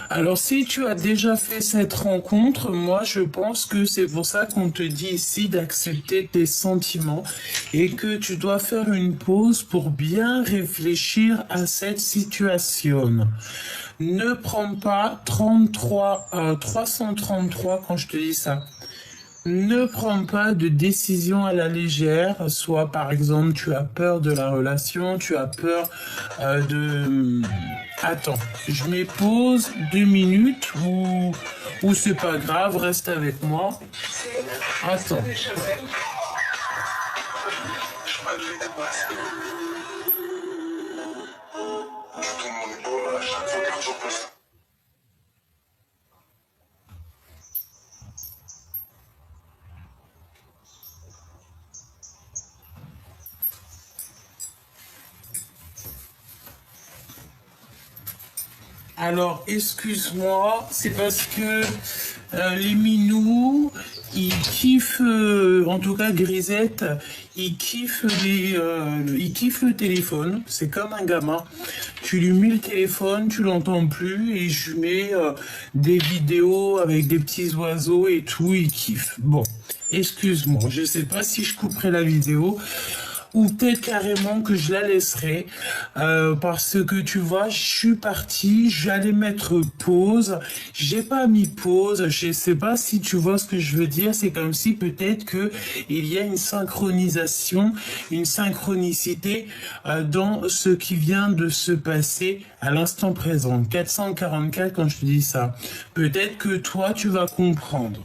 Alors, si tu as déjà fait cette rencontre, moi, je pense que c'est pour ça qu'on te dit ici d'accepter tes sentiments et que tu dois faire une pause pour bien réfléchir à cette situation. Ne prends pas 333 quand je te dis ça. Ne prends pas de décision à la légère, soit par exemple tu as peur de la relation, tu as peur de... Attends, je mets pause 2 minutes ou c'est pas grave, reste avec moi. Attends. Alors, excuse-moi, c'est parce que les minous, ils kiffent, en tout cas Grisette, ils kiffent ils kiffent le téléphone. C'est comme un gamin. Tu lui mets le téléphone, tu l'entends plus, et je lui mets des vidéos avec des petits oiseaux et tout, il kiffe. Bon, excuse-moi, je sais pas si je couperai la vidéo ou peut-être carrément que je la laisserai parce que tu vois, je suis parti, j'allais mettre pause, j'ai pas mis pause, je sais pas si tu vois ce que je veux dire, c'est comme si peut-être que il y a une synchronisation, une synchronicité dans ce qui vient de se passer à l'instant présent. 444 quand je te dis ça. Peut-être que toi tu vas comprendre.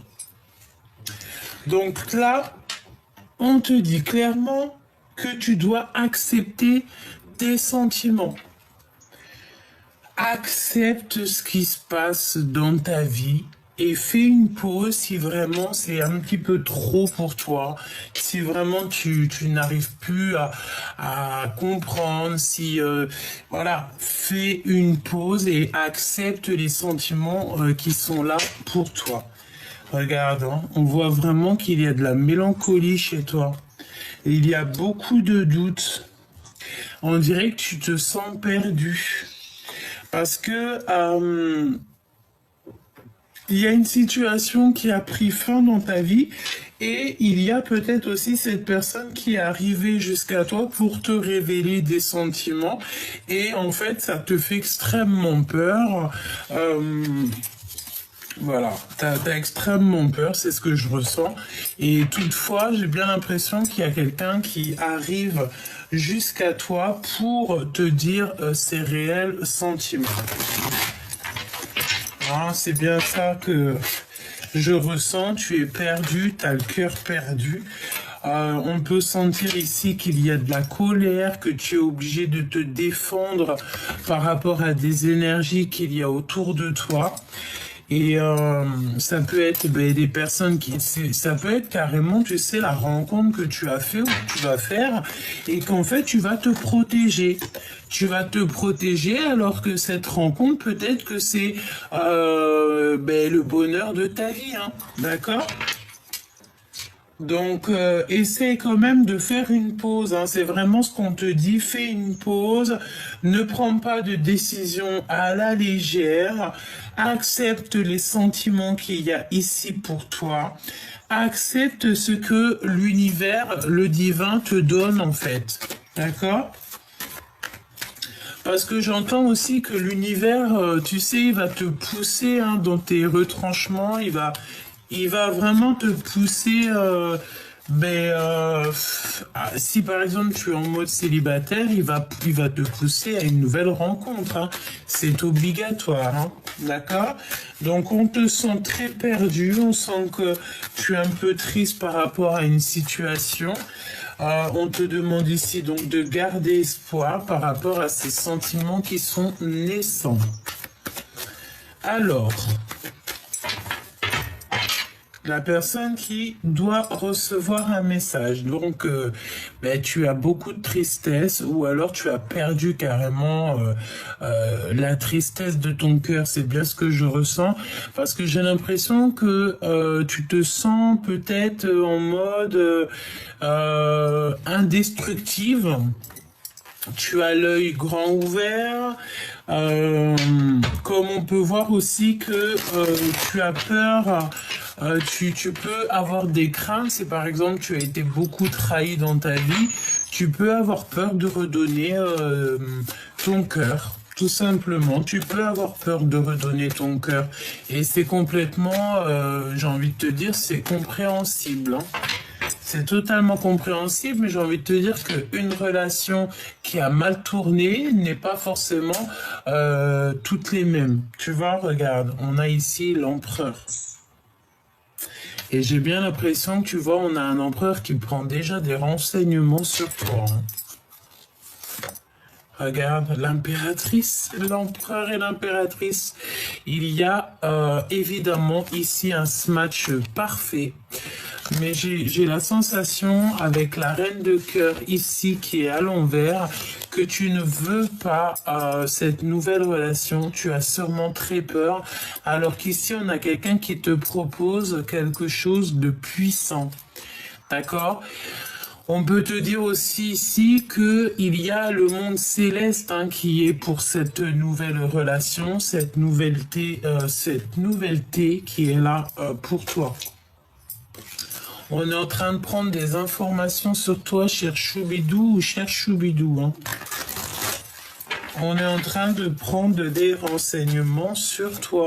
Donc là, on te dit clairement que tu dois accepter tes sentiments. Accepte ce qui se passe dans ta vie et fais une pause si vraiment c'est un petit peu trop pour toi, si vraiment tu n'arrives plus à comprendre, si voilà, fais une pause et accepte les sentiments qui sont là pour toi. Regarde, hein, on voit vraiment qu'il y a de la mélancolie chez toi. Et il y a beaucoup de doutes. On dirait que tu te sens perdu. Parce que il y a une situation qui a pris fin dans ta vie et il y a peut-être aussi cette personne qui est arrivée jusqu'à toi pour te révéler des sentiments et en fait ça te fait extrêmement peur. Voilà, t'as extrêmement peur, c'est ce que je ressens. Et toutefois, j'ai bien l'impression qu'il y a quelqu'un qui arrive jusqu'à toi pour te dire ses réels sentiments. Ah, c'est bien ça que je ressens, tu es perdu, tu as le cœur perdu. On peut sentir ici qu'il y a de la colère, que tu es obligé de te défendre par rapport à des énergies qu'il y a autour de toi. Et ça peut être des personnes ça peut être carrément, tu sais, la rencontre que tu as fait ou que tu vas faire et qu'en fait tu vas te protéger. Tu vas te protéger alors que cette rencontre, peut-être que c'est le bonheur de ta vie, hein, d'accord ? Donc, essaie quand même de faire une pause, hein. C'est vraiment ce qu'on te dit. Fais une pause. Ne prends pas de décision à la légère. Accepte les sentiments qu'il y a ici pour toi. Accepte ce que l'univers, le divin te donne en fait. D'accord ? Parce que j'entends aussi que l'univers, tu sais, il va te pousser dans tes retranchements, il va vraiment te pousser. Si par exemple tu es en mode célibataire, il va te pousser à une nouvelle rencontre, hein. C'est obligatoire, hein. D'accord? Donc on te sent très perdu, on sent que tu es un peu triste par rapport à une situation. On te demande ici donc de garder espoir par rapport à ces sentiments qui sont naissants. Alors, la personne qui doit recevoir un message. Donc, tu as beaucoup de tristesse ou alors tu as perdu carrément la tristesse de ton cœur. C'est bien ce que je ressens parce que j'ai l'impression que tu te sens peut-être en mode indestructible. Tu as l'œil grand ouvert, comme on peut voir aussi que tu as peur, tu peux avoir des craintes. C'est par exemple, tu as été beaucoup trahi dans ta vie. Tu peux avoir peur de redonner ton cœur. Tout simplement, tu peux avoir peur de redonner ton cœur. Et c'est complètement, j'ai envie de te dire, c'est compréhensible. Hein. C'est totalement compréhensible, mais j'ai envie de te dire qu'une relation qui a mal tourné n'est pas forcément toutes les mêmes. Tu vois, regarde, on a ici l'empereur. Et j'ai bien l'impression que, tu vois, on a un empereur qui prend déjà des renseignements sur toi. Hein. Regarde, l'impératrice, l'empereur et l'impératrice. Il y a évidemment ici un match parfait. Mais j'ai la sensation, avec la reine de cœur ici qui est à l'envers, que tu ne veux pas cette nouvelle relation. Tu as sûrement très peur. Alors qu'ici, on a quelqu'un qui te propose quelque chose de puissant. D'accord ? On peut te dire aussi ici qu'il y a le monde céleste hein, qui est pour cette nouvelle relation, cette nouveauté qui est là pour toi. On est en train de prendre des informations sur toi, cher Choubidou ou cher Choubidou. Hein. On est en train de prendre des renseignements sur toi.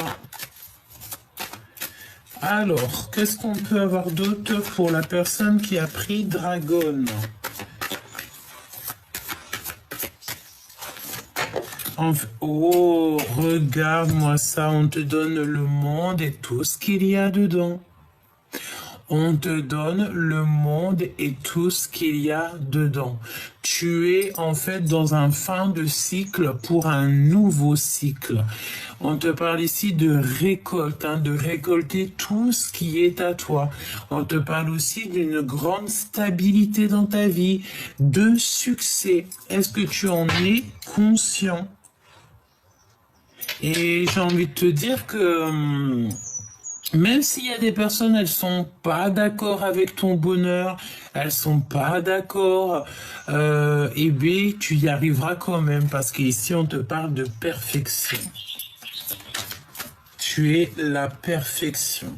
Alors, qu'est-ce qu'on peut avoir d'autre pour la personne qui a pris Dragon? Oh, regarde-moi ça, on te donne le monde et tout ce qu'il y a dedans. On te donne le monde et tout ce qu'il y a dedans. Tu es en fait dans un fin de cycle pour un nouveau cycle. On te parle ici de récolte, hein, de récolter tout ce qui est à toi. On te parle aussi d'une grande stabilité dans ta vie, de succès. Est-ce que tu en es conscient? Et j'ai envie de te dire que même s'il y a des personnes, elles sont pas d'accord avec ton bonheur, elles sont pas d'accord, eh bien, tu y arriveras quand même, parce qu'ici, on te parle de perfection. Tu es la perfection.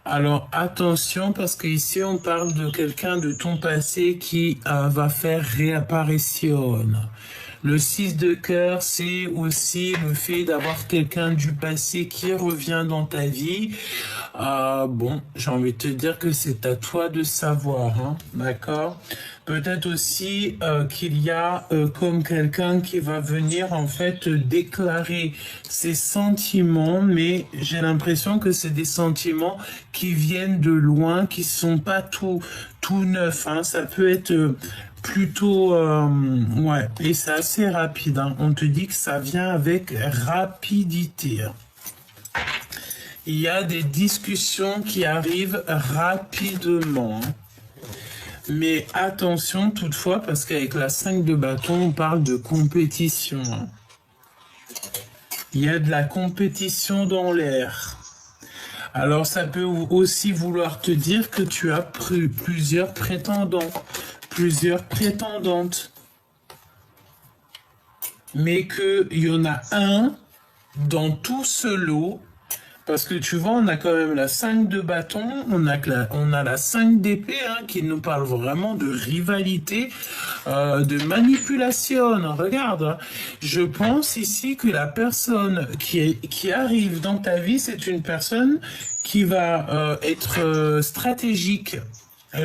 Alors, attention, parce qu'ici, on parle de quelqu'un de ton passé qui va faire réapparition. Le 6 de cœur, c'est aussi le fait d'avoir quelqu'un du passé qui revient dans ta vie. Bon, j'ai envie de te dire que c'est à toi de savoir, hein, d'accord? Peut-être aussi qu'il y a comme quelqu'un qui va venir en fait déclarer ses sentiments, mais j'ai l'impression que c'est des sentiments qui viennent de loin, qui sont pas tout neufs, hein. Ça peut être plutôt, ouais, et c'est assez rapide, hein. On te dit que ça vient avec rapidité. Il y a des discussions qui arrivent rapidement. Mais attention toutefois, parce qu'avec la 5 de bâton, on parle de compétition. Il y a de la compétition dans l'air. Alors ça peut aussi vouloir te dire que tu as plusieurs prétendants, plusieurs prétendantes. Mais qu'il y en a un dans tout ce lot. Parce que tu vois, on a quand même la 5 de bâton, on a la 5 d'épée hein, qui nous parle vraiment de rivalité, de manipulation. Regarde, hein. Je pense ici que la personne qui arrive dans ta vie, c'est une personne qui va être stratégique.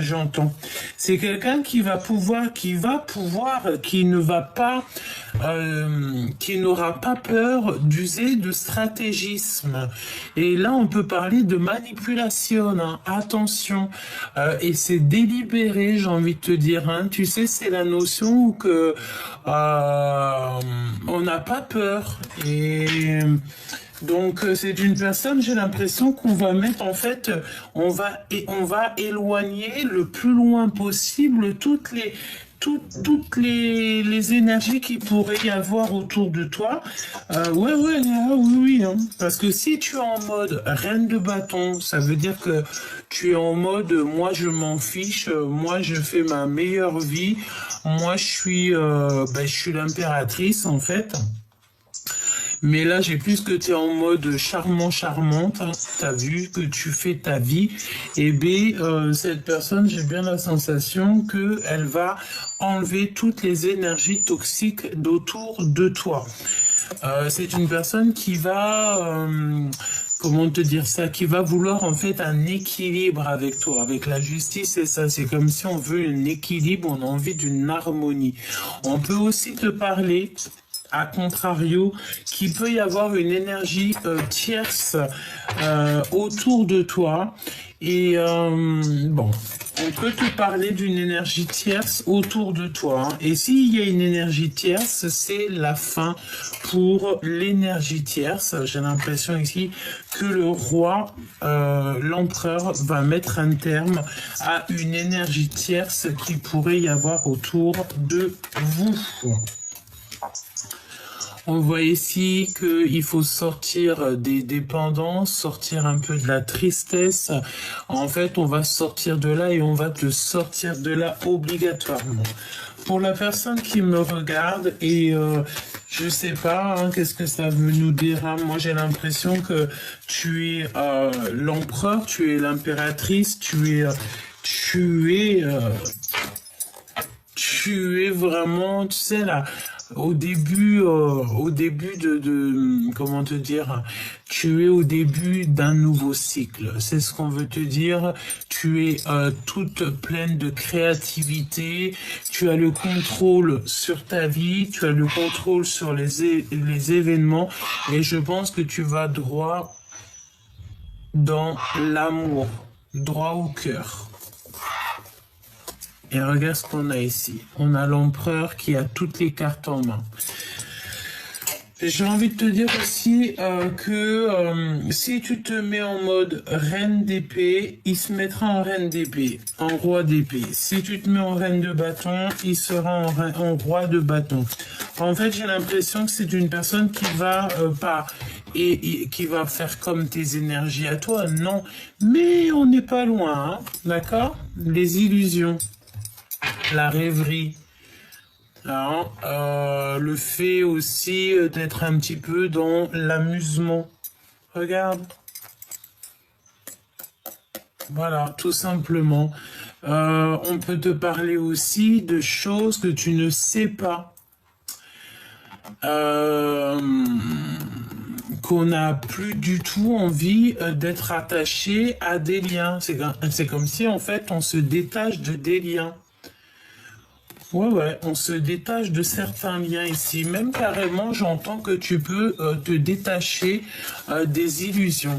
J'entends. C'est quelqu'un qui ne va pas, qui n'aura pas peur d'user de stratégisme. Et là, on peut parler de manipulation. Hein. Attention. Et c'est délibéré, j'ai envie de te dire. Hein. Tu sais, c'est la notion que on n'a pas peur. Et donc c'est une personne, j'ai l'impression qu'on va mettre en fait, on va éloigner le plus loin possible toutes les énergies qu'il pourrait y avoir autour de toi. Oui, hein. Parce que si tu es en mode reine de bâton, ça veut dire que tu es en mode moi je m'en fiche, moi je fais ma meilleure vie, moi je suis l'impératrice en fait. Mais là, j'ai plus que tu es en mode charmant-charmante. Hein. Tu as vu que tu fais ta vie. Et B, cette personne, j'ai bien la sensation qu'elle va enlever toutes les énergies toxiques d'autour de toi. C'est une personne qui va... comment te dire ça, qui va vouloir en fait un équilibre avec toi, avec la justice, c'est ça, c'est comme si on veut un équilibre, on a envie d'une harmonie. On peut aussi te parler, à contrario, qu'il peut y avoir une énergie tierce autour de toi, et bon... On peut te parler d'une énergie tierce autour de toi. Hein. Et s'il y a une énergie tierce, c'est la fin pour l'énergie tierce. J'ai l'impression ici que le roi, l'empereur, va mettre un terme à une énergie tierce qu'il pourrait y avoir autour de vous. On voit ici qu'il faut sortir des dépendances, sortir un peu de la tristesse. En fait, on va sortir de là et on va te sortir de là obligatoirement. Pour la personne qui me regarde et je sais pas, hein, qu'est-ce que ça veut nous dire. Hein. Moi, j'ai l'impression que tu es l'empereur, tu es l'impératrice, tu es vraiment, tu sais là. Au début de comment te dire, tu es au début d'un nouveau cycle. C'est ce qu'on veut te dire. Tu es toute pleine de créativité. Tu as le contrôle sur ta vie. Tu as le contrôle sur les événements. Et je pense que tu vas droit dans l'amour, droit au cœur. Et regarde ce qu'on a ici. On a l'empereur qui a toutes les cartes en main. J'ai envie de te dire aussi que si tu te mets en mode reine d'épée, il se mettra en reine d'épée, en roi d'épée. Si tu te mets en reine de bâton, il sera en roi de bâton. En fait, j'ai l'impression que c'est une personne qui va pas... Et qui va faire comme tes énergies à toi. Non, mais on n'est pas loin, hein, d'accord? Les illusions. La rêverie, hein, le fait aussi d'être un petit peu dans l'amusement. Regarde. Voilà, tout simplement. On peut te parler aussi de choses que tu ne sais pas. Qu'on n'a plus du tout envie d'être attaché à des liens. C'est comme si, en fait, on se détache de des liens. Ouais, on se détache de certains liens ici. Même carrément, j'entends que tu peux te détacher des illusions.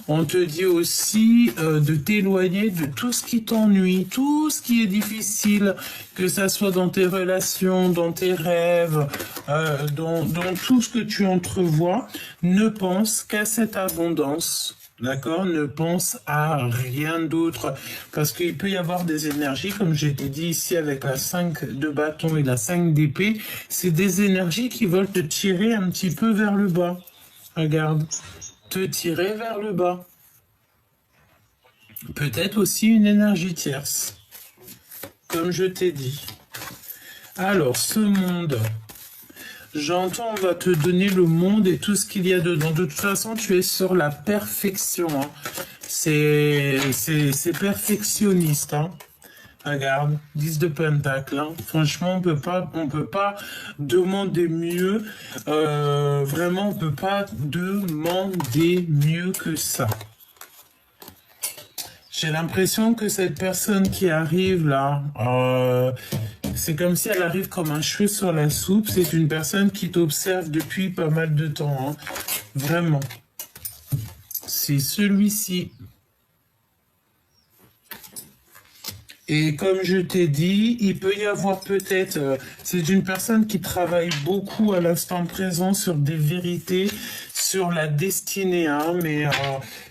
On te dit aussi de t'éloigner de tout ce qui t'ennuie, tout ce qui est difficile, que ça soit dans tes relations, dans tes rêves, dans tout ce que tu entrevois. Ne pense qu'à cette abondance. D'accord? Ne pense à rien d'autre. Parce qu'il peut y avoir des énergies, comme je t'ai dit ici avec la 5 de bâton et la 5 d'épée. C'est des énergies qui veulent te tirer un petit peu vers le bas. Regarde. Te tirer vers le bas. Peut-être aussi une énergie tierce. Comme je t'ai dit. Alors, ce monde... J'entends, on va te donner le monde et tout ce qu'il y a dedans. De toute façon, tu es sur la perfection. Hein. C'est perfectionniste. Hein. Regarde, 10 de pentacle. Hein. Franchement, on peut pas demander mieux. Vraiment, on peut pas demander mieux que ça. J'ai l'impression que cette personne qui arrive là, c'est comme si elle arrive comme un cheveu sur la soupe. C'est une personne qui t'observe depuis pas mal de temps. Hein. Vraiment. C'est celui-ci. Et comme je t'ai dit, il peut y avoir peut-être... c'est une personne qui travaille beaucoup à l'instant présent sur des vérités, sur la destinée. Hein, mais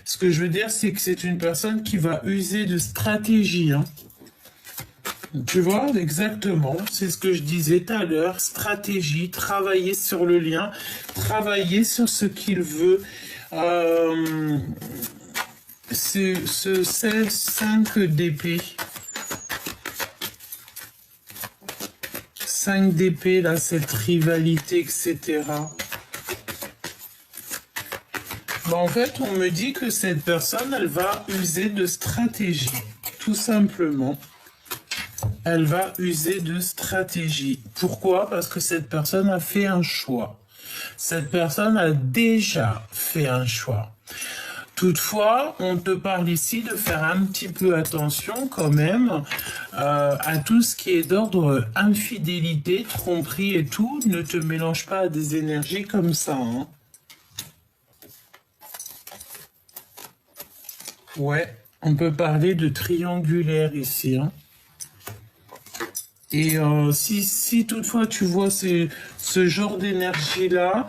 ce que je veux dire, c'est que c'est une personne qui va user de stratégie. Hein. Tu vois, exactement, c'est ce que je disais tout à l'heure, stratégie, travailler sur le lien, travailler sur ce qu'il veut. C'est ce 5 d'épée. 5 d'épée, là, cette rivalité, etc. Bah, en fait, on me dit que cette personne, elle va user de stratégie. Tout simplement. Elle va user de stratégie. Pourquoi? Parce que cette personne a fait un choix. Cette personne a déjà fait un choix. Toutefois, on te parle ici de faire un petit peu attention quand même à tout ce qui est d'ordre infidélité, tromperie et tout. Ne te mélange pas à des énergies comme ça. Hein. Ouais, on peut parler de triangulaire ici. Hein. Et si toutefois tu vois ce genre d'énergie-là,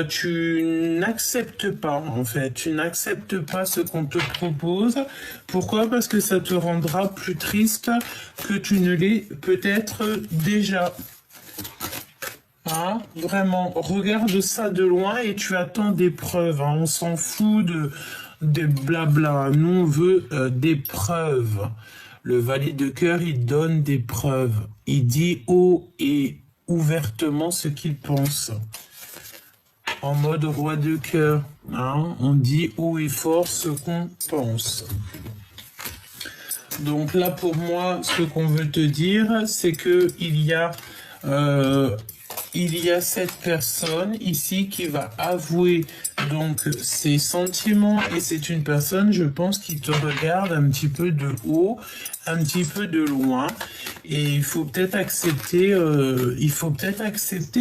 tu n'acceptes pas, en fait. Tu n'acceptes pas ce qu'on te propose. Pourquoi? Parce que ça te rendra plus triste que tu ne l'es peut-être déjà. Hein? Vraiment, regarde ça de loin et tu attends des preuves. Hein. On s'en fout de blabla. Nous, on veut des preuves. Le valet de cœur, il donne des preuves. Il dit haut et ouvertement ce qu'il pense. En mode roi de cœur, hein, on dit haut et fort ce qu'on pense. Donc là, pour moi, ce qu'on veut te dire, c'est que il y a cette personne ici qui va avouer donc ses sentiments et c'est une personne, je pense, qui te regarde un petit peu de haut, un petit peu de loin et il faut peut-être accepter,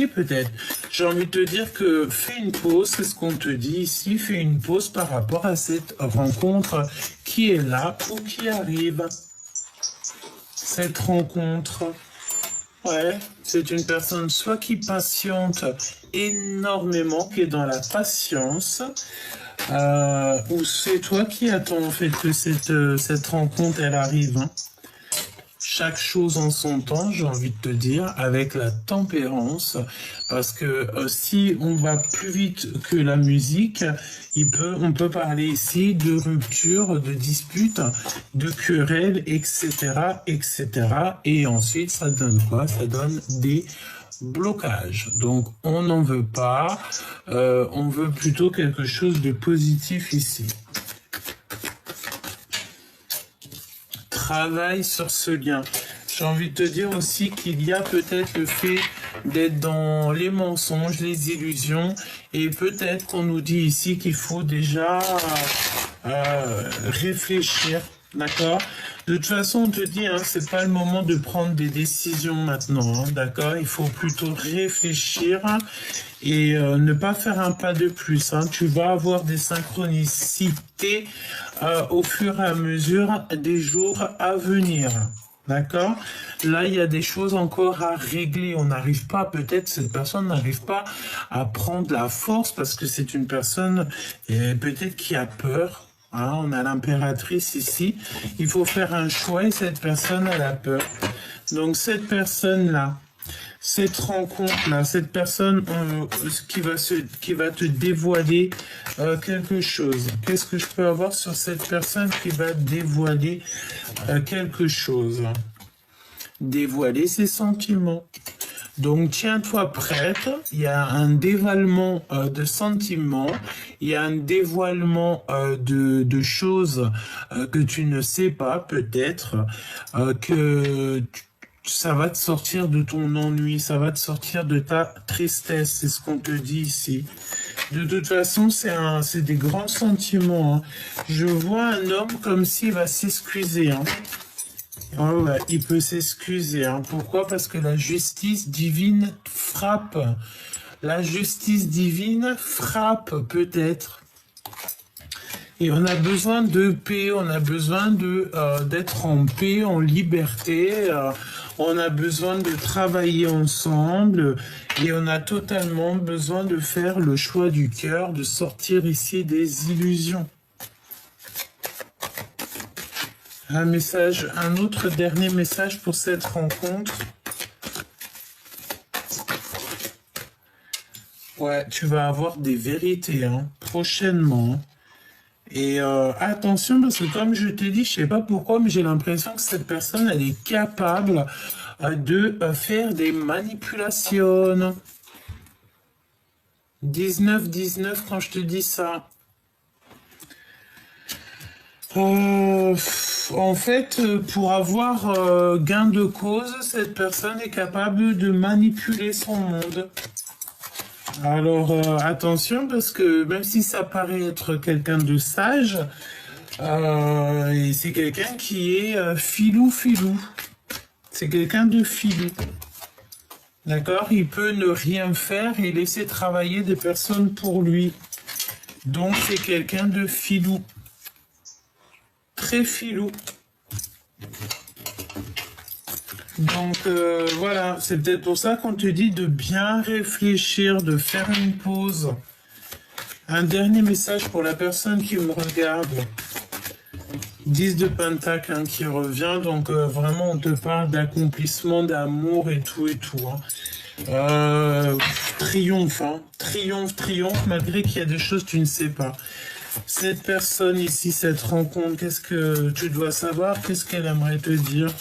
peut-être. J'ai envie de te dire que fais une pause, c'est ce qu'on te dit ici, fais une pause par rapport à cette rencontre qui est là ou qui arrive. Cette rencontre. Ouais, c'est une personne soit qui patiente énormément, qui est dans la patience, ou c'est toi qui attends en fait que cette rencontre elle arrive. Hein. Chaque chose en son temps, j'ai envie de te dire, avec la tempérance, parce que si on va plus vite que la musique, on peut parler ici de rupture, de dispute, de querelle, etc., etc. Et ensuite, ça donne quoi? Ça donne des blocages. Donc, on n'en veut pas, on veut plutôt quelque chose de positif ici. Travaille sur ce lien. J'ai envie de te dire aussi qu'il y a peut-être le fait d'être dans les mensonges, les illusions, et peut-être qu'on nous dit ici qu'il faut déjà réfléchir, d'accord? De toute façon, on te dit, hein, c'est pas le moment de prendre des décisions maintenant, hein, d'accord? Il faut plutôt réfléchir et ne pas faire un pas de plus. Hein. Tu vas avoir des synchronicités au fur et à mesure des jours à venir. D'accord? Là, il y a des choses encore à régler. On n'arrive pas, peut-être, cette personne n'arrive pas à prendre la force parce que c'est une personne peut-être qui a peur. Hein, on a l'impératrice ici. Il faut faire un choix et cette personne, elle a peur. Donc, cette personne-là, cette rencontre-là, cette personne qui va te dévoiler quelque chose. Qu'est-ce que je peux avoir sur cette personne qui va dévoiler quelque chose? Dévoiler ses sentiments. Donc, tiens-toi prête. Il y a un dévoilement de sentiments. Il y a un dévoilement de choses que tu ne sais pas, peut-être, ça va te sortir de ton ennui, ça va te sortir de ta tristesse, c'est ce qu'on te dit ici. De toute façon, c'est des grands sentiments. Hein. Je vois un homme comme s'il va s'excuser. Hein. Oh ouais, il peut s'excuser. Hein. Pourquoi? Parce que la justice divine frappe. La justice divine frappe, peut-être. Et on a besoin de paix, on a besoin d'être en paix, en liberté. On a besoin de travailler ensemble et on a totalement besoin de faire le choix du cœur, de sortir ici des illusions. Un autre dernier message pour cette rencontre. Ouais, tu vas avoir des vérités hein, prochainement. Et attention, parce que comme je t'ai dit, je sais pas pourquoi, mais j'ai l'impression que cette personne, elle est capable de faire des manipulations. 19-19 quand je te dis ça. En fait, pour avoir gain de cause, cette personne est capable de manipuler son monde. Alors attention, parce que même si ça paraît être quelqu'un de sage, et c'est quelqu'un qui est filou. C'est quelqu'un de filou. D'accord? Il peut ne rien faire et laisser travailler des personnes pour lui. Donc c'est quelqu'un de filou. Très filou. Donc voilà, c'est peut-être pour ça qu'on te dit de bien réfléchir, de faire une pause. Un dernier message pour la personne qui me regarde. 10 de Pentacle hein, qui revient, donc vraiment on te parle d'accomplissement, d'amour et tout hein. Triomphe, triomphe, malgré qu'il y a des choses que tu ne sais pas. Cette personne ici, cette rencontre, qu'est-ce que tu dois savoir? Qu'est-ce qu'elle aimerait te dire?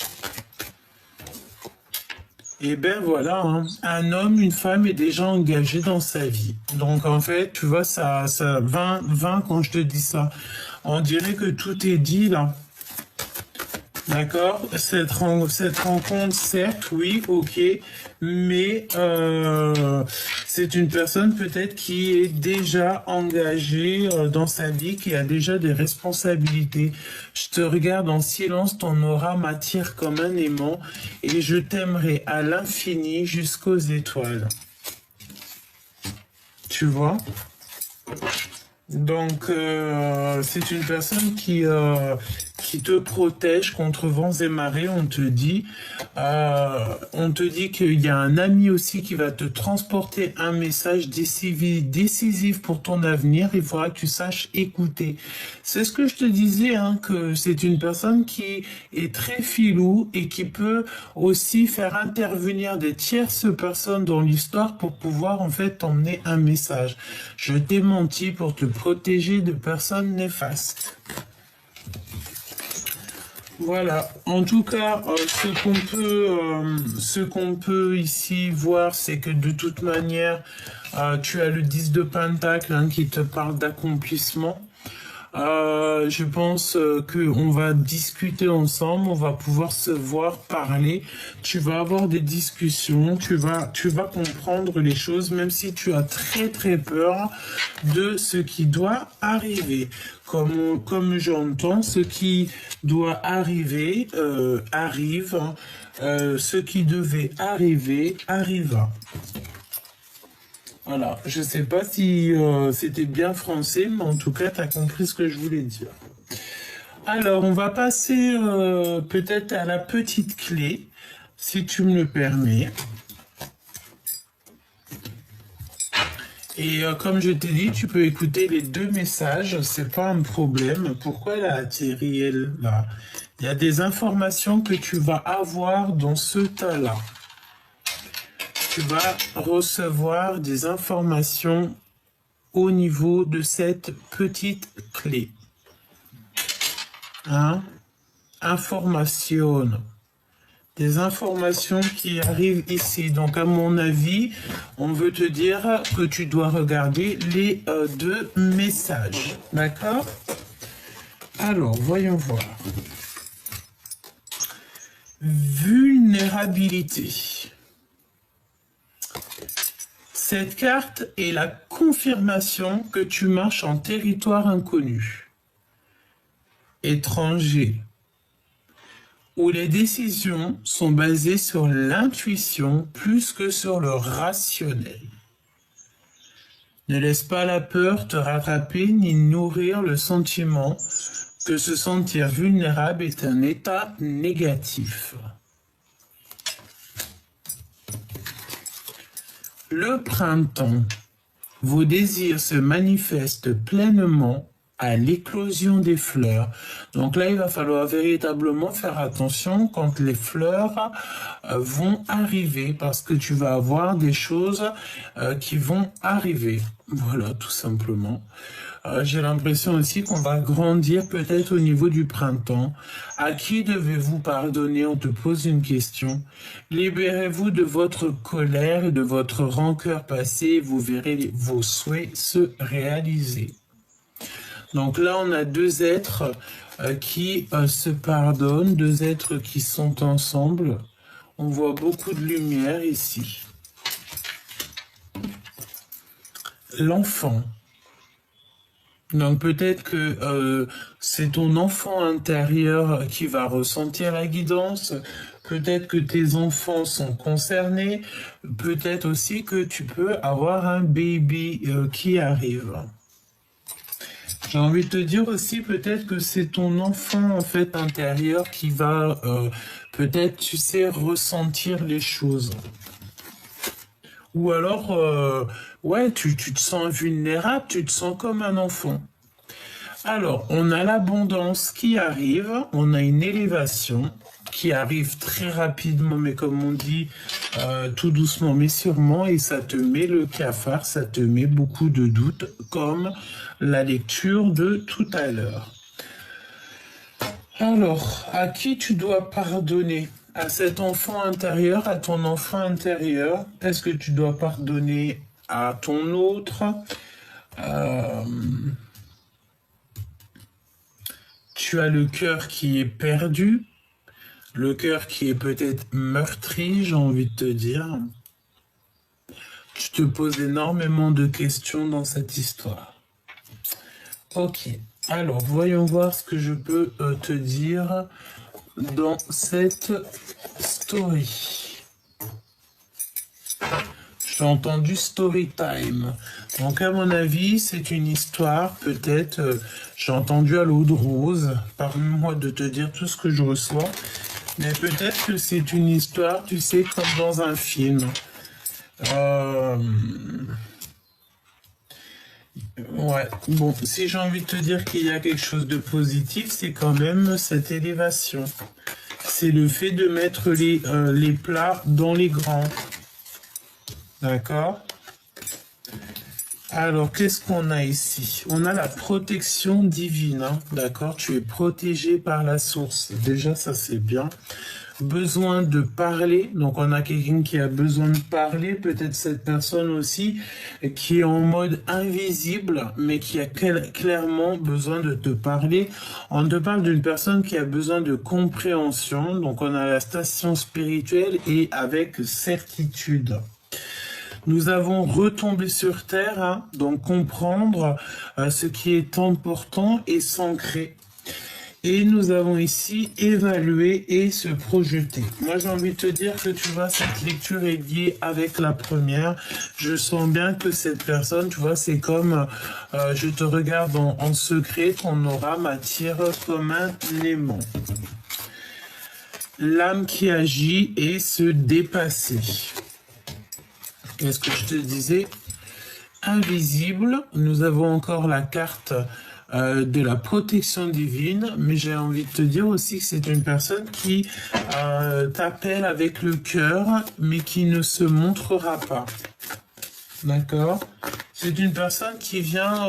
Et ben voilà, hein, un homme, une femme est déjà engagé dans sa vie. Donc en fait, tu vois, ça 20 quand je te dis ça. On dirait que tout est dit là. D'accord? Cette rencontre, certes, oui, ok, mais c'est une personne peut-être qui est déjà engagée dans sa vie, qui a déjà des responsabilités. Je te regarde en silence, ton aura m'attire comme un aimant et je t'aimerai à l'infini jusqu'aux étoiles. Tu vois? Donc, c'est une personne qui te protège contre vents et marées. On te dit qu'il y a un ami aussi qui va te transporter un message décisif pour ton avenir. Il faudra que tu saches écouter. C'est ce que je te disais, hein, que c'est une personne qui est très filou et qui peut aussi faire intervenir des tierces personnes dans l'histoire pour pouvoir en fait t'emmener un message. Je t'ai menti pour te protéger de personnes néfastes. Voilà. En tout cas, ce qu'on peut ici voir, c'est que de toute manière, tu as le 10 de Pentacle hein, qui te parle d'accomplissement. Je pense qu'on va discuter ensemble, on va pouvoir se voir, parler. Tu vas avoir des discussions, tu vas comprendre les choses, même si tu as très peur de ce qui doit arriver. Comme j'entends, ce qui doit arriver arrive. Hein. Ce qui devait arriver arriva. Voilà, je sais pas si c'était bien français, mais en tout cas, tu as compris ce que je voulais dire. Alors, on va passer peut-être à la petite clé, si tu me le permets. Et comme je t'ai dit, tu peux écouter les deux messages, c'est pas un problème. Pourquoi elle a atterri, elle, là? Il y a des informations que tu vas avoir dans ce tas-là. Tu vas recevoir des informations au niveau de cette petite clé. Hein? Information. Des informations qui arrivent ici. Donc, à mon avis, on veut te dire que tu dois regarder les deux messages. D'accord? Alors, voyons voir. Vulnérabilité. Cette carte est la confirmation que tu marches en territoire inconnu, étranger, où les décisions sont basées sur l'intuition plus que sur le rationnel. Ne laisse pas la peur te rattraper ni nourrir le sentiment que se sentir vulnérable est un état négatif. Le printemps, vos désirs se manifestent pleinement à l'éclosion des fleurs. Donc là, il va falloir véritablement faire attention quand les fleurs vont arriver, parce que tu vas avoir des choses qui vont arriver. Voilà, tout simplement. J'ai l'impression aussi qu'on va grandir peut-être au niveau du printemps. À qui devez-vous pardonner? On te pose une question. Libérez-vous de votre colère et de votre rancœur passée et vous verrez vos souhaits se réaliser. Donc là, on a deux êtres qui se pardonnent, deux êtres qui sont ensemble. On voit beaucoup de lumière ici. L'enfant. Donc peut-être que c'est ton enfant intérieur qui va ressentir la guidance. Peut-être que tes enfants sont concernés. Peut-être aussi que tu peux avoir un baby qui arrive. J'ai envie de te dire aussi peut-être que c'est ton enfant en fait intérieur qui va peut-être, tu sais, ressentir les choses. Ou alors, ouais, tu te sens vulnérable, tu te sens comme un enfant. Alors, on a l'abondance qui arrive, on a une élévation qui arrive très rapidement, mais comme on dit, tout doucement mais sûrement, et ça te met le cafard, ça te met beaucoup de doutes, comme la lecture de tout à l'heure. Alors, à qui tu dois pardonner? À cet enfant intérieur, à ton enfant intérieur? Est-ce que tu dois pardonner à ton autre? Tu as le cœur qui est perdu, le cœur qui est peut-être meurtri, j'ai envie de te dire. Tu te poses énormément de questions dans cette histoire. Ok, alors voyons voir ce que je peux te dire dans cette story. J'ai entendu story time. Donc à mon avis, c'est une histoire, peut-être, j'ai entendu à l'eau de rose, pardonne-moi de te dire tout ce que je reçois, mais peut-être que c'est une histoire, tu sais, comme dans un film. Ouais, bon, si j'ai envie de te dire qu'il y a quelque chose de positif, c'est quand même cette élévation. C'est le fait de mettre les plats dans les grands. D'accord? Alors, qu'est-ce qu'on a ici? On a la protection divine, hein, d'accord? Tu es protégé par la source. Déjà, ça, c'est bien. Besoin de parler. Donc, on a quelqu'un qui a besoin de parler. Peut-être cette personne aussi qui est en mode invisible, mais qui a clairement besoin de te parler. On te parle d'une personne qui a besoin de compréhension. Donc, on a la station spirituelle et avec certitude. Nous avons retombé sur Terre, hein, donc comprendre ce qui est important et s'ancrer. Et nous avons ici évalué et se projeter. Moi, j'ai envie de te dire que tu vois, cette lecture est liée avec la première. Je sens bien que cette personne, tu vois, c'est comme je te regarde en secret, ton aura m'attire comme un aimant. L'âme qui agit et se dépasser. Qu'est-ce que je te disais? Invisible, nous avons encore la carte de la protection divine, mais j'ai envie de te dire aussi que c'est une personne qui t'appelle avec le cœur, mais qui ne se montrera pas. D'accord? C'est une personne qui vient,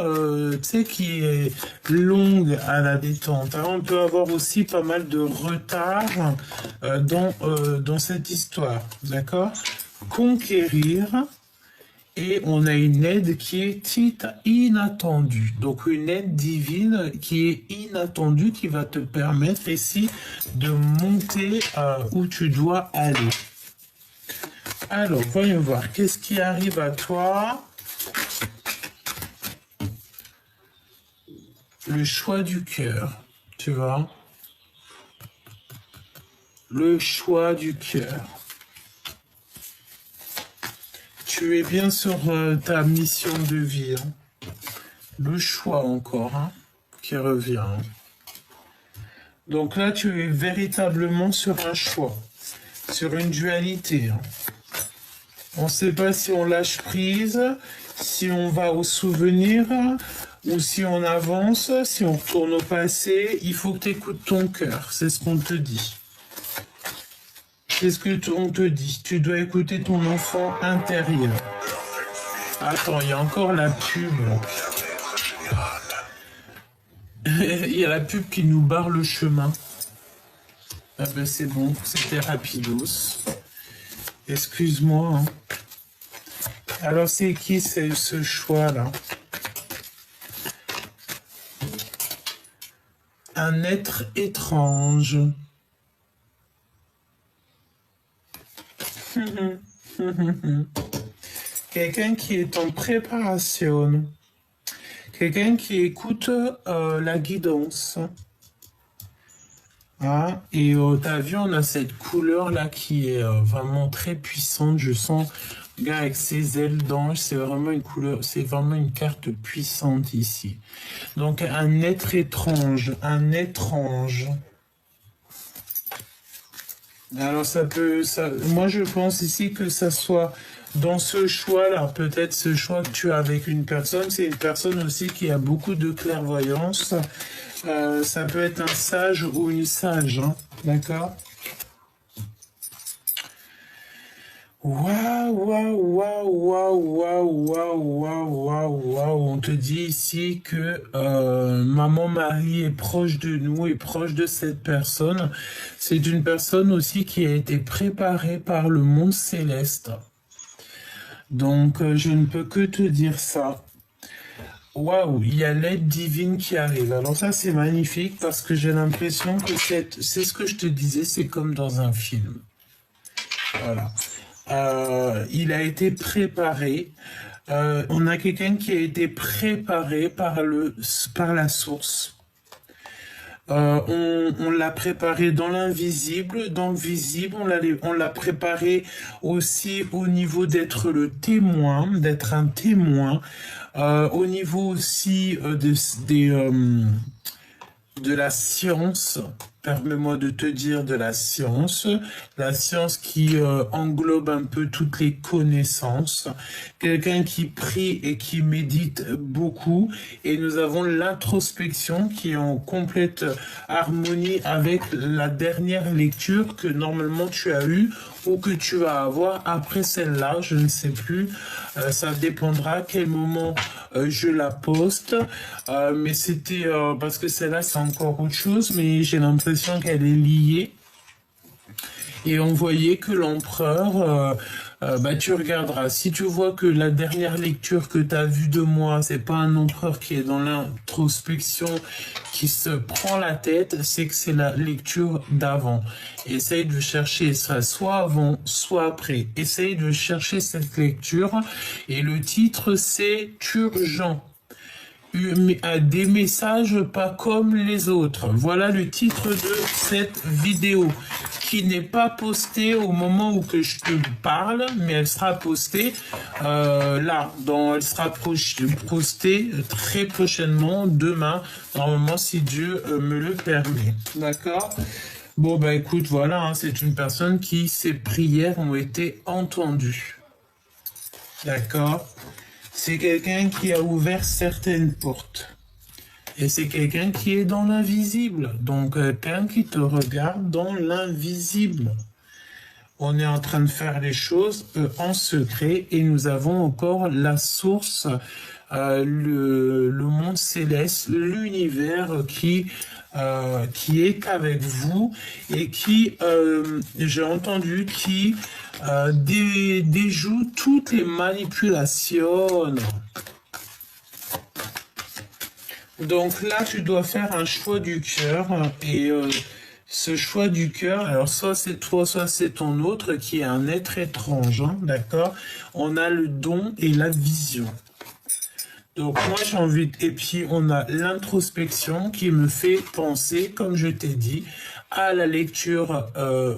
tu sais, qui est longue à la détente. Hein. On peut avoir aussi pas mal de retard dans cette histoire. D'accord? Conquérir, et on a une aide qui est inattendue. Donc une aide divine qui est inattendue, qui va te permettre ici de monter où tu dois aller. Alors, voyons voir, qu'est-ce qui arrive à toi? Le choix du cœur, tu vois? Le choix du cœur. Tu es bien sur ta mission de vie. Hein. Le choix encore, hein, qui revient. Hein. Donc là, tu es véritablement sur un choix, sur une dualité. Hein. On ne sait pas si on lâche prise, si on va au souvenir, ou si on avance, si on retourne au passé. Il faut que tu écoutes ton cœur, c'est ce qu'on te dit. Qu'est-ce qu'on te dit? Tu dois écouter ton enfant intérieur. Attends, il y a encore la pub. Il y a la pub qui nous barre le chemin. Ah ben c'est bon, c'était rapidos. Excuse-moi. Hein. Alors c'est qui ce choix-là? un être étrange. Quelqu'un qui est en préparation. Quelqu'un qui écoute la guidance. Ah, et t'as vu, on a cette couleur là qui est vraiment très puissante. Je sens, regarde, avec ses ailes d'ange, c'est vraiment une couleur, c'est vraiment une carte puissante ici. Donc un être étrange, un étrange. Alors moi je pense ici que ça soit dans ce choix-là, peut-être ce choix que tu as avec une personne, c'est une personne aussi qui a beaucoup de clairvoyance. Ça peut être un sage ou une sage, hein, d'accord? Waouh, waouh, waouh, waouh, waouh, waouh, waouh, waouh, waouh. On te dit ici que Maman Marie est proche de nous, est proche de cette personne. C'est une personne aussi qui a été préparée par le monde céleste. Donc, je ne peux que te dire ça. Waouh, il y a l'aide divine qui arrive. Alors ça, c'est magnifique parce que j'ai l'impression que c'est ce que je te disais, c'est comme dans un film. Voilà. Il a été préparé. On a quelqu'un qui a été préparé par la source. On l'a préparé dans l'invisible, dans le visible, on l'a préparé aussi au niveau d'être le témoin, d'être un témoin, au niveau aussi de la science. Permets-moi de te dire de la science qui englobe un peu toutes les connaissances, quelqu'un qui prie et qui médite beaucoup, et nous avons l'introspection qui est en complète harmonie avec la dernière lecture que normalement tu as eue ou que tu vas avoir après celle-là, je ne sais plus, ça dépendra à quel moment je la poste, mais c'était parce que celle-là c'est encore autre chose, mais j'ai l'impression qu'elle est liée. Et on voyait que l'empereur, tu regarderas, si tu vois que la dernière lecture que tu as vue de moi, c'est pas un empereur qui est dans l'introspection, qui se prend la tête, c'est que c'est la lecture d'avant. Essaye de chercher ça, soit avant, soit après. Essaye de chercher cette lecture. Et le titre, c'est Urgent. Des messages pas comme les autres. Voilà le titre de cette vidéo qui n'est pas postée au moment où que je te parle, mais elle sera postée elle sera postée très prochainement, demain, normalement si Dieu me le permet. D'accord? Bon bah écoute, voilà, hein, c'est une personne qui ses prières ont été entendues. D'accord? C'est quelqu'un qui a ouvert certaines portes. Et c'est quelqu'un qui est dans l'invisible. Donc, quelqu'un qui te regarde dans l'invisible. On est en train de faire les choses en secret et nous avons encore la source, le monde céleste, l'univers qui est avec vous et qui, j'ai entendu, qui déjoue toutes les manipulations. Donc là, tu dois faire un choix du cœur et ce choix du cœur, alors soit c'est toi, soit c'est ton autre qui est un être étrange, hein, d'accord? On a le don et la vision. Donc moi j'ai envie, et puis on a l'introspection qui me fait penser, comme je t'ai dit, à la lecture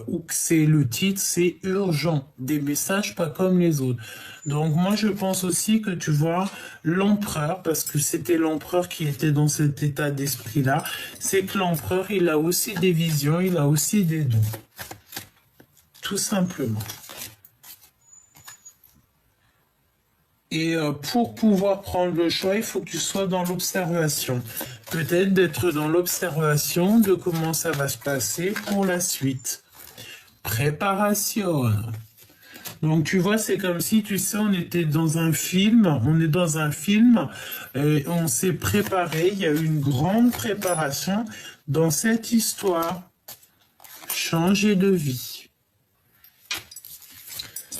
où c'est le titre, c'est urgent, des messages pas comme les autres. Donc moi je pense aussi que tu vois l'empereur, parce que c'était l'empereur qui était dans cet état d'esprit-là, c'est que l'empereur il a aussi des visions, il a aussi des dons. Tout simplement. Et pour pouvoir prendre le choix, il faut que tu sois dans l'observation. Peut-être d'être dans l'observation de comment ça va se passer pour la suite. Préparation. Donc tu vois, c'est comme si, tu sais, on était dans un film, on est dans un film, et on s'est préparé, il y a eu une grande préparation dans cette histoire. Changer de vie.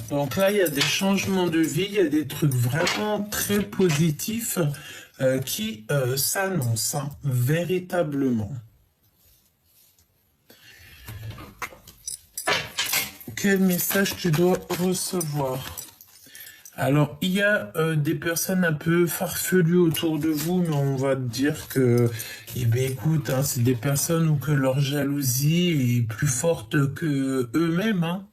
Donc là, il y a des changements de vie, il y a des trucs vraiment très positifs qui s'annoncent, hein, véritablement. quel message tu dois recevoir? Alors, il y a des personnes un peu farfelues autour de vous, mais on va te dire que, eh bien, écoute, hein, c'est des personnes où que leur jalousie est plus forte que eux-mêmes, hein.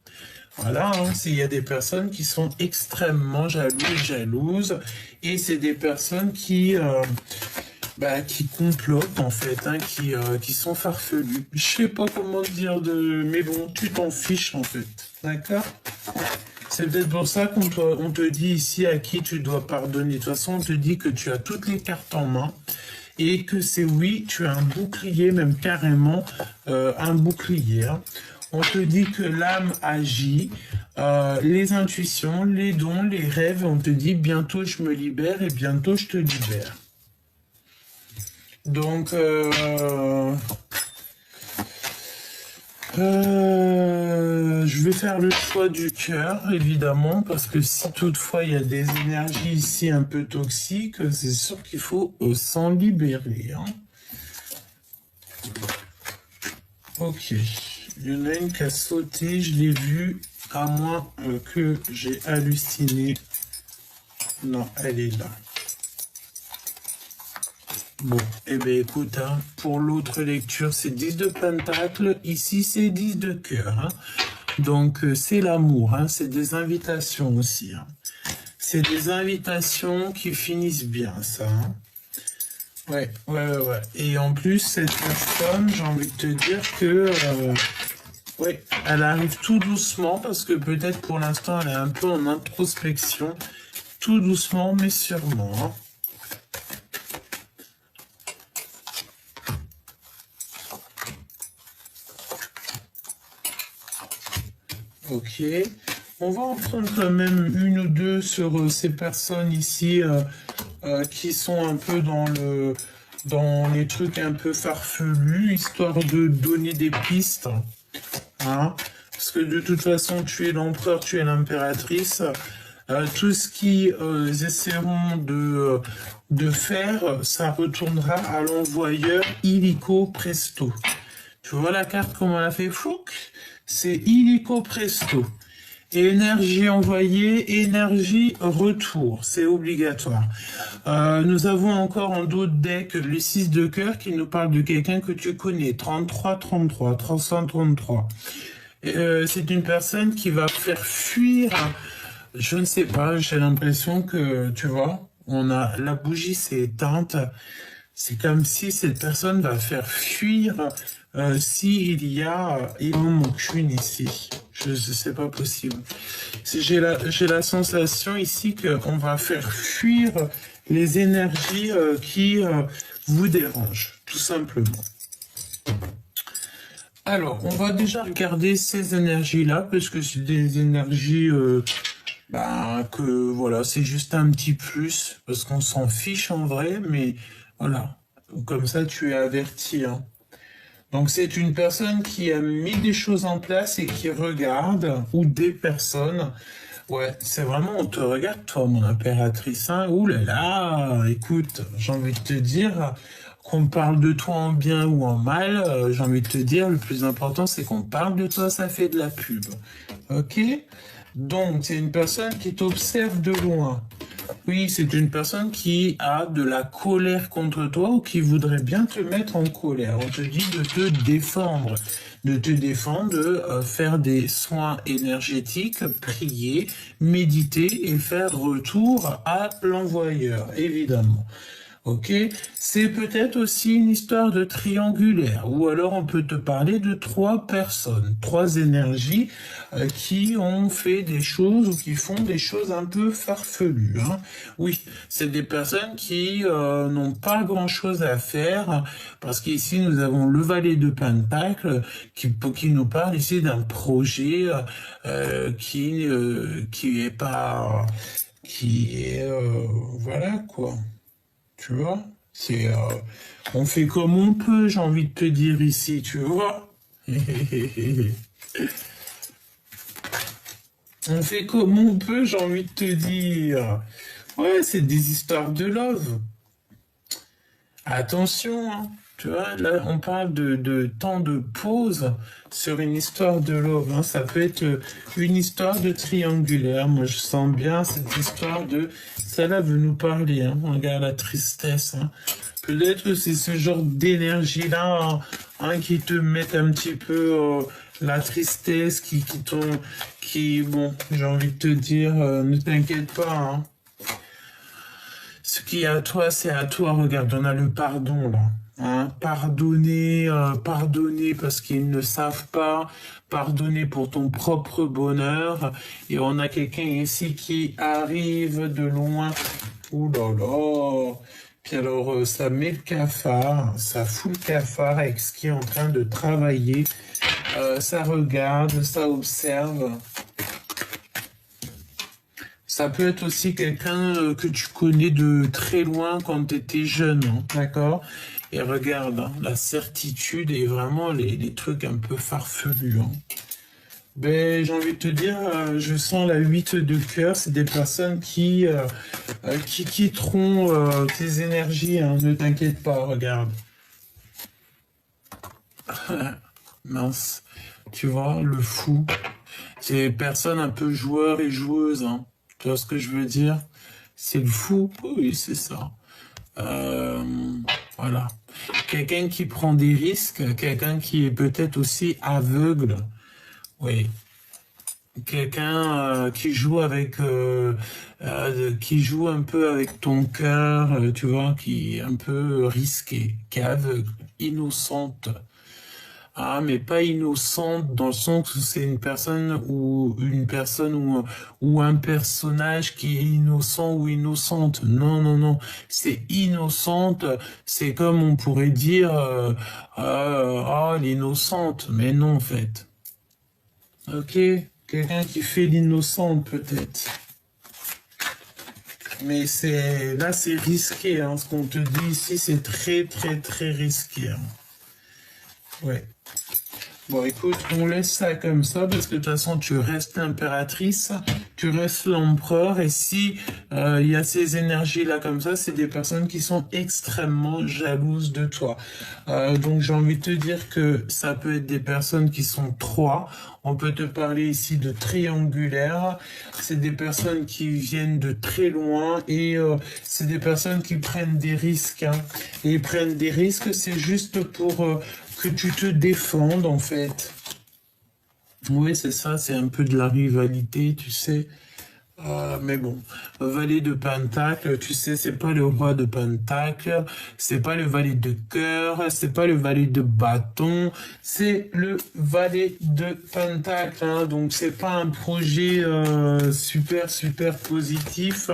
Voilà, hein, il y a des personnes qui sont extrêmement jalouses, et c'est des personnes qui complotent en fait, hein, qui sont farfelues. Je sais pas comment te dire mais bon, tu t'en fiches en fait, d'accord? C'est peut-être pour ça on te dit ici à qui tu dois pardonner. De toute façon, on te dit que tu as toutes les cartes en main et que c'est oui, tu as un bouclier, même carrément un bouclier, hein. On te dit que l'âme agit, les intuitions, les dons, les rêves, on te dit bientôt je me libère et bientôt je te libère. Donc, je vais faire le choix du cœur, évidemment, parce que si toutefois il y a des énergies ici un peu toxiques, c'est sûr qu'il faut s'en libérer, hein. Ok, il y en a une qui a sauté, je l'ai vue, à moins que j'ai halluciné. Non, elle est là. Bon, eh bien écoute, hein, pour l'autre lecture, c'est 10 de pentacle, ici c'est 10 de cœur, hein. Donc c'est l'amour, hein, c'est des invitations aussi, hein. C'est des invitations qui finissent bien, ça, hein. Ouais. Et en plus, cette personne, j'ai envie de te dire que, ouais, elle arrive tout doucement, parce que peut-être pour l'instant, elle est un peu en introspection, tout doucement, mais sûrement, hein. Ok, on va en prendre quand même une ou deux sur ces personnes ici qui sont un peu dans les trucs un peu farfelus, histoire de donner des pistes, hein, parce que de toute façon tu es l'empereur, tu es l'impératrice, tout ce qu'ils essaieront de faire, ça retournera à l'envoyeur illico presto. Tu vois la carte comment elle a fait fouc? C'est illico presto. Énergie envoyée, énergie retour, c'est obligatoire. Nous avons encore en d'autres decks le 6 de cœur qui nous parle de quelqu'un que tu connais, 33, 333. C'est une personne qui va faire fuir, je ne sais pas, j'ai l'impression que, tu vois, la bougie s'est éteinte. C'est comme si cette personne va faire fuir s'il y a il en manque une ici. C'est pas possible. J'ai la sensation ici qu'on va faire fuir les énergies qui vous dérangent, tout simplement. Alors, on va déjà regarder ces énergies-là, parce que c'est des énergies que voilà, c'est juste un petit plus, parce qu'on s'en fiche en vrai, mais voilà, comme ça tu es averti, hein. Donc c'est une personne qui a mis des choses en place et qui regarde, ou des personnes. Ouais, c'est vraiment, on te regarde, toi, mon impératrice, hein. Ouh là là, écoute, j'ai envie de te dire, qu'on parle de toi en bien ou en mal, j'ai envie de te dire, le plus important, c'est qu'on parle de toi, ça fait de la pub. Ok? Donc, c'est une personne qui t'observe de loin. Oui, c'est une personne qui a de la colère contre toi ou qui voudrait bien te mettre en colère. On te dit de te défendre, de faire des soins énergétiques, prier, méditer et faire retour à l'envoyeur, évidemment. Ok, c'est peut-être aussi une histoire de triangulaire, ou alors on peut te parler de 3 personnes, 3 énergies qui ont fait des choses ou qui font des choses un peu farfelues, hein. Oui, c'est des personnes qui n'ont pas grand-chose à faire, parce qu'ici nous avons le valet de Pentacle qui nous parle ici d'un projet qui est pas, qui est voilà quoi. Tu vois, on fait comme on peut, j'ai envie de te dire ici, tu vois. On fait comme on peut, j'ai envie de te dire. Ouais, c'est des histoires de love. Attention, hein. Tu vois, là, on parle de temps de pause sur une histoire de love, hein. Ça peut être une histoire de triangulaire. Moi, je sens bien cette histoire de... Celle-là veut nous parler, hein. Regarde la tristesse, hein. Peut-être que c'est ce genre d'énergie-là, hein, qui te met un petit peu la tristesse, bon, j'ai envie de te dire, ne t'inquiète pas, hein. Ce qui est à toi, c'est à toi. Regarde, on a le pardon là. Hein. Pardonner, pardonner parce qu'ils ne savent pas, pardonner pour ton propre bonheur. Et on a quelqu'un ici qui arrive de loin. Ouh là là. Puis alors, ça met le cafard, ça fout le cafard avec ce qui est en train de travailler. Ça regarde, ça observe. Ça peut être aussi quelqu'un que tu connais de très loin quand tu étais jeune, hein, d'accord? Et regarde, hein, la certitude et vraiment les trucs un peu farfelus. Hein. Ben, j'ai envie de te dire, je sens la 8 de cœur, c'est des personnes qui quitteront tes énergies, hein, ne t'inquiète pas, regarde. Mince, tu vois, le fou. C'est des personnes un peu joueurs et joueuses, hein. Tu vois ce que je veux dire? C'est le fou, oui, c'est ça. Voilà. Quelqu'un qui prend des risques, quelqu'un qui est peut-être aussi aveugle, oui. Quelqu'un qui joue un peu avec ton cœur, tu vois, qui est un peu risqué, qui est aveugle, innocente. Ah, mais pas innocente dans le sens où c'est ou un personnage qui est innocent ou innocente. Non, non, non. C'est innocente. C'est comme on pourrait dire, oh, l'innocente. Mais non, en fait. Ok. Quelqu'un qui fait l'innocente, peut-être. Mais là, c'est risqué, hein. Ce qu'on te dit ici, c'est très, très, très risqué. Hein. Ouais. Bon, écoute, on laisse ça comme ça parce que de toute façon, tu restes l'impératrice, tu restes l'empereur et si il y a ces énergies-là comme ça, c'est des personnes qui sont extrêmement jalouses de toi. Donc, j'ai envie de te dire que ça peut être des personnes qui sont trois. On peut te parler ici de triangulaire. C'est des personnes qui viennent de très loin et c'est des personnes qui prennent des risques. Hein. Et ils prennent des risques, c'est juste pour... que tu te défendes, en fait. Oui, c'est ça, c'est un peu de la rivalité, tu sais. Mais bon, valet de Pentacle, tu sais, c'est pas le roi de Pentacle, c'est pas le valet de cœur, c'est pas le valet de bâton, c'est le valet de Pentacle. Hein, donc c'est pas un projet super super positif.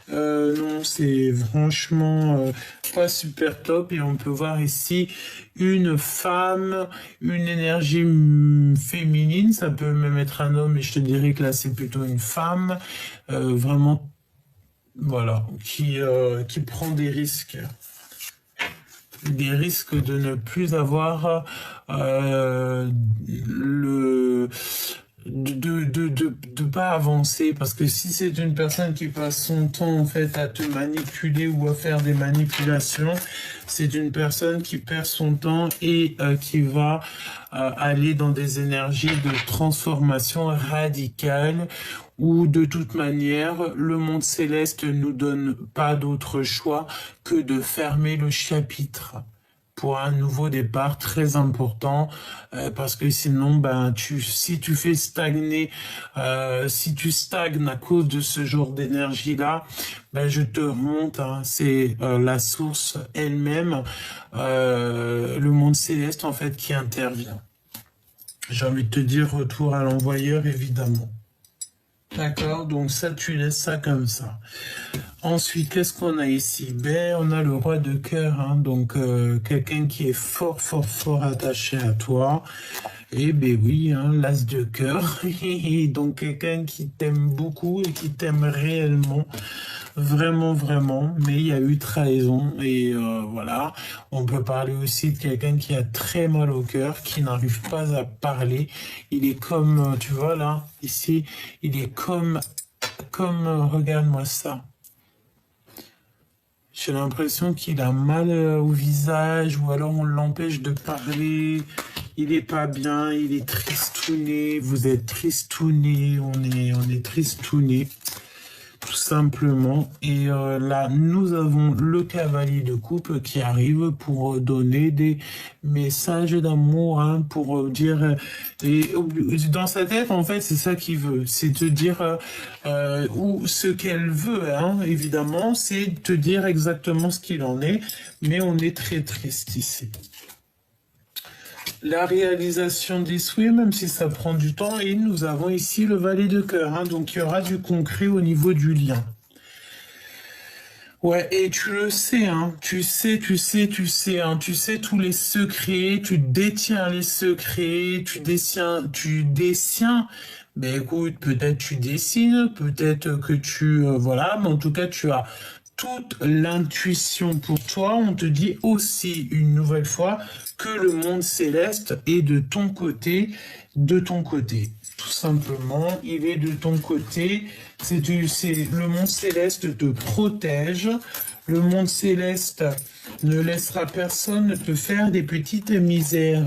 Non, c'est franchement pas super top. Et on peut voir ici une femme, une énergie féminine. Ça peut même être un homme, mais je te dirais que là c'est plutôt une femme. Vraiment, voilà, qui prend des risques. Des risques de ne plus avoir de pas avancer parce que si c'est une personne qui passe son temps en fait à te manipuler ou à faire des manipulations, c'est une personne qui perd son temps et qui va aller dans des énergies de transformation radicale où de toute manière le monde céleste nous donne pas d'autre choix que de fermer le chapitre pour un nouveau départ très important parce que sinon si tu fais stagner si tu stagnes à cause de ce genre d'énergie là je te remonte hein, c'est la source elle-même le monde céleste en fait qui intervient. J'ai envie de te dire retour à l'envoyeur évidemment. D'accord, donc ça tu laisses ça comme ça. Ensuite, qu'est-ce qu'on a ici? On a le roi de cœur, hein, donc quelqu'un qui est fort, fort, fort attaché à toi. Et oui, hein, l'as de cœur. Donc quelqu'un qui t'aime beaucoup et qui t'aime réellement. Vraiment, vraiment. Mais il y a eu trahison. Et voilà. On peut parler aussi de quelqu'un qui a très mal au cœur, qui n'arrive pas à parler. Il est comme, tu vois là, ici, il est comme regarde-moi ça. J'ai l'impression qu'il a mal au visage ou alors on l'empêche de parler. Il est pas bien, il est tristouné. Vous êtes tristouné, on est tristouné. Tout simplement. Et là, nous avons le cavalier de coupe qui arrive pour donner des messages d'amour, hein, pour dire... et dans sa tête, en fait, c'est ça qu'il veut. C'est te dire ou ce qu'elle veut, hein, évidemment, c'est te dire exactement ce qu'il en est. Mais on est très triste ici. La réalisation des souhaits, même si ça prend du temps, et nous avons ici le valet de cœur, hein, donc il y aura du concret au niveau du lien. Ouais, et tu le sais, hein, tu sais, hein, tu sais tous les secrets, tu détiens les secrets, tu détiens, ben écoute, peut-être tu dessines, peut-être que tu, voilà, mais en tout cas tu as toute l'intuition pour toi. On te dit aussi une nouvelle fois que le monde céleste est de ton côté, tout simplement, il est de ton côté. Le monde céleste te protège. Le monde céleste ne laissera personne te faire des petites misères.